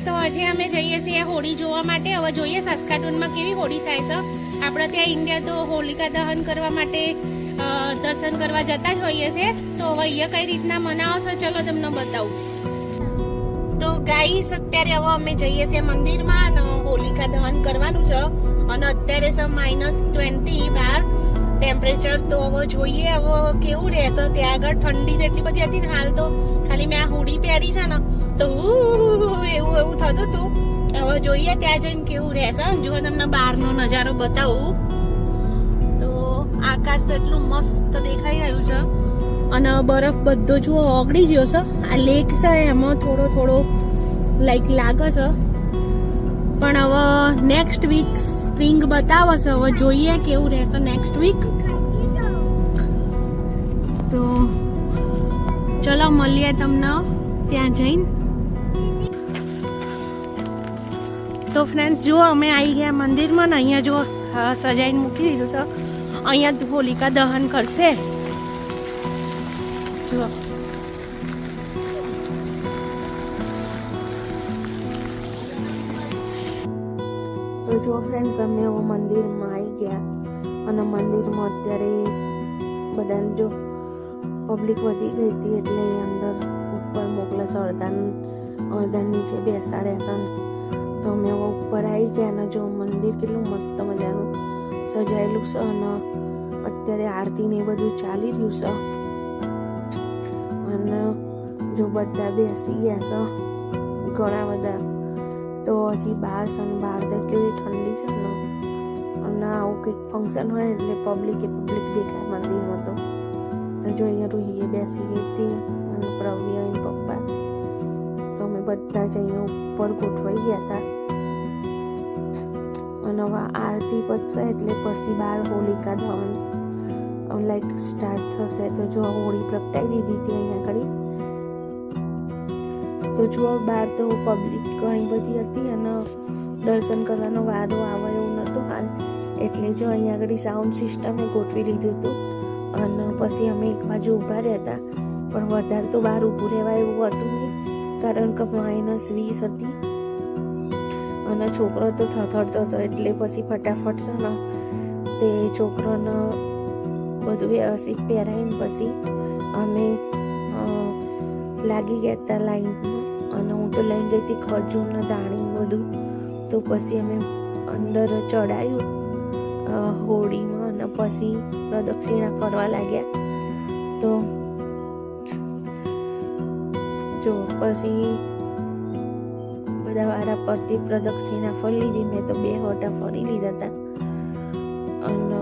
તો આજે અમે જઈએ છીએ હોળી જોવા માટે. હવે જોઈએ સાસ્કાટૂનમાં કેવી હોળી થાય છે. આપણે ત્યાં ઇન્ડિયા તો હોલિકા દહન કરવા માટે દર્શન કરવા જતા જ હોઈએ છીએ. તો હવે અહીંયા કઈ રીતના મનાવો છો ચલો તમને બતાવું. તો ગાઈસ અત્યારે હવે અમે જઈએ છીએ મંદિરમાં અને હોલિકા દહન કરવાનું છે અને અત્યારે છે -20 બહાર ટેમ્પરેચર. તો હવે જોઈએ હવે કેવું રહેશે. ત્યાં આગળ ઠંડી તો એટલી બધી હતી ને, હાલ તો ખાલી મેં આ હુડી પહેરી છે ને તો એવું થતું હતું. હવે જોઈએ ત્યાં જઈને કેવું રહેશે. જો તમને બહારનો નજારો બતાવું તો આકાશ તો એટલું મસ્ત દેખાઈ રહ્યું છે અને બરફ બધો જુઓ ઓગળી ગયો છે. આ લેક છે એમાં થોડો થોડો લાઈક લાગે છે, પણ હવે નેક્સ્ટ વીક સ્પ્રિંગ બતાવે છે. હવે જોઈએ કેવું રહેશે નેક્સ્ટ વીક. તો ચલો મળીએ તમને ત્યાં જઈને. તો ફ્રેન્ડ્સ જુઓ અમે આવી ગયા મંદિરમાં ને અહીંયા જો સજાઈને મૂકી દીધું છે. અહીંયા હોલિકા દહન કરશે. જુઓ તો જો ફ્રેન્ડ્સ અમે હવે મંદિરમાં આવી ગયા અને મંદિરમાં અત્યારે બધાને જો પબ્લિક વધી ગઈ હતી એટલે અંદર ઉપર મોકલે છે. અડધા નીચે બેસાડ્યા છે. તો અમે હવે ઉપર આવી ગયા અને જો મંદિર કેટલું મસ્ત મજાનું સજાયેલું છે અને અત્યારે આરતી ને બધું ચાલી રહ્યું છે અને જો બધા બેસી ગયા છે ઘણા બધા. તો હજી બહાર છે ને બહાર તો એટલી ઠંડી છે ને અને આવું કંઈક ફંક્શન હોય એટલે પબ્લિક દેખાય મંદિરમાં. તો જો અહીંયા રૂહીએ બેસી ગઈ હતી અને પ્રવી અને પપ્પા. તો અમે બધા જ અહીંયા ઉપર ગોઠવાઈ ગયા હતા અને હવે આરતી પતશે એટલે પછી બહાર હોલિકા દહન લાઈક સ્ટાર્ટ થશે. તો જો હોળી પ્રગટાઈ દીધી હતી અહીંયા આગળ. તો જુઓ બહાર તો પબ્લિક ઘણી બધી હતી અને દર્શન કરવાનો વારો આવે એવું નહોતું હાલ, એટલે જો અહીંયા આગળ સાઉન્ડ સિસ્ટમે ગોઠવી લીધું હતું અને પછી અમે એક બાજુ ઊભા રહેતા. પણ વધારે તો બહાર ઊભું રહેવાય એવું હતું નહીં, કારણ કે -20 હતી અને છોકરો તો થથડતો હતો એટલે પછી ફટાફટ છે ને તે છોકરોને બધું વ્યવસ્થિત પહેરાવીને પછી અમે લાગી ગયા હતા લાઈનમાં. અને હું તો લઈને ગઈ હતી ખજૂર ને દાણી બધું. તો પછી અમે અંદર ચડાયું હોળીમાં અને પછી પ્રદક્ષિણા ફરવા લાગ્યા. તો જો પછી બધા વારા પરથી પ્રદક્ષિણા ફરી લીધી. મેં તો 2 હોટા ફરી લીધા હતા અને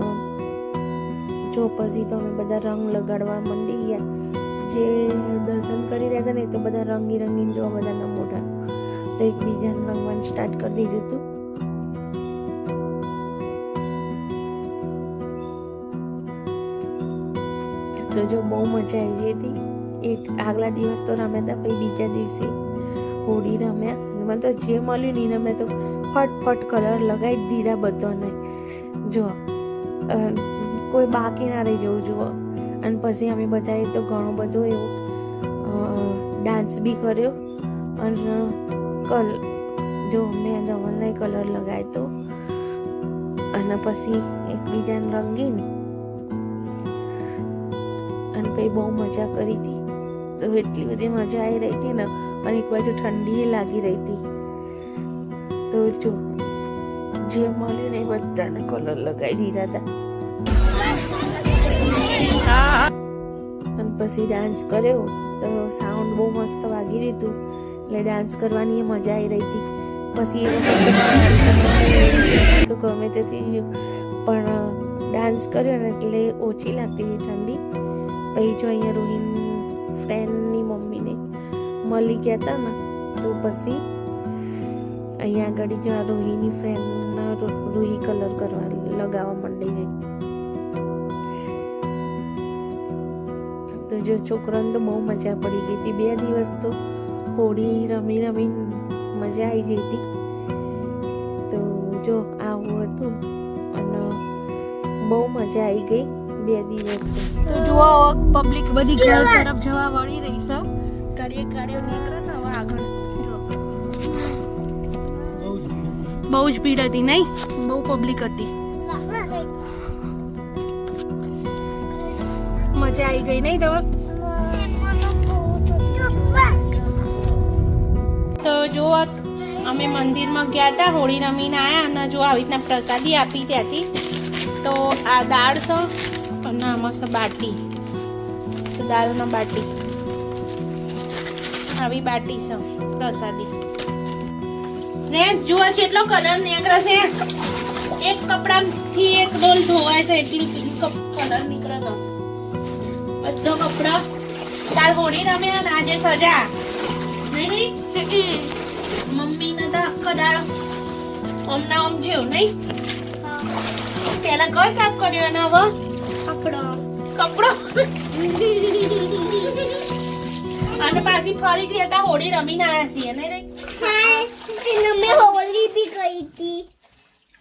જો પછી તો અમે બધા રંગ લગાડવા માંડી ગયા. જે દર્શન કરી રહ્યા હતા ને તો બધા રંગીન જોવા બધાના મોઢા. તો એકબીજાને રંગવાનું સ્ટાર્ટ કરી દીધું હતું. તો જો બહુ મજા આવી ગઈ હતી. એક આગલા દિવસ તો રમ્યા હતા, પછી બીજા દિવસે હોળી રમ્યા. મને તો જે મળ્યું ને મેં તો ફટ કલર લગાવી દીધા બધાને. જો કોઈ બાકી ના રહી જવું જુઓ. અને પછી અમે બધાએ તો ઘણો બધો એવો ડાન્સ બી કર્યો અને જો મેં ધવલને કલર લગાવ્યો તો અને પછી એકબીજાને રંગીન અને પછી બહુ મજા કરી હતી. તો એટલી બધી મજા આવી રહી હતી ને અને એક બાજુ ઠંડી લાગી રહી હતી. તો જો જે મળ્યું ને એ બધાને કલર લગાવી દીધા હતા અને પછી ડાન્સ કર્યો. તો સાઉન્ડ બહુ મસ્ત વાગી દીધું એટલે ડાન્સ કરવાની મજા આવી રહી હતી. પછી તો ગમે તે થઈ ગયું પણ ડાન્સ કર્યો ને એટલે ઓછી લાગતી હતી ઠંડી. પછી જો અહીંયા રૂહીન ફ્રેન્ડની મમ્મીને મળી ગયા હતા ને તો પછી અહીંયા આગળ જો રૂહીની ફ્રેન્ડના રૂહી કલર કરવા લગાવવા માંડી છે. તો જો છોકરાને તો બહુ મજા પડી ગઈ હતી. 2 દિવસ તો હોળી રમી મજા આવી ગઈ હતી. તો જો આવું હતું અને બહુ મજા આવી ગઈ 2 દિવસ. તો જુઓ પબ્લિક બધી ઘર તરફ જવા વળી રહી છે. ગાડીઓ નીકળે છે હવે આગળ. જો બહુ જ ભીડ હતી નહીં, બહુ પબ્લિક હતી. મજા આવી ગઈ નહીં ધવલ? તો જો અમે મંદિરમાં ગયા હતા, હોળી રમીને આવ્યા અને જો આવી રીતના પ્રસાદી આપી ત્યાંથી. તો આ દાળ છે અને આમાં છે બાટી, તો દાળના બાટી, આવી બાટી છે પ્રસાદી. ફ્રેન્ડ્સ જુઓ કેટલો કલર નીકળે છે, એક કપડાથી એક ડોલ ધોવાય છે એટલું કલર નીકળે છે. બધો કપડા તાર હોળી રમે અને આજે સજા નહીં. મમ્મી ને તો આખો દાળ ઓમ ના ઓમ જેવું નહીં. પેલા કયો સાફ કર્યો અને હવે કપડો અને પાછી ફરીથી હતા હોળી રમીને આવ્યા છીએ ને રે. હોળી બી ગઈ હતી.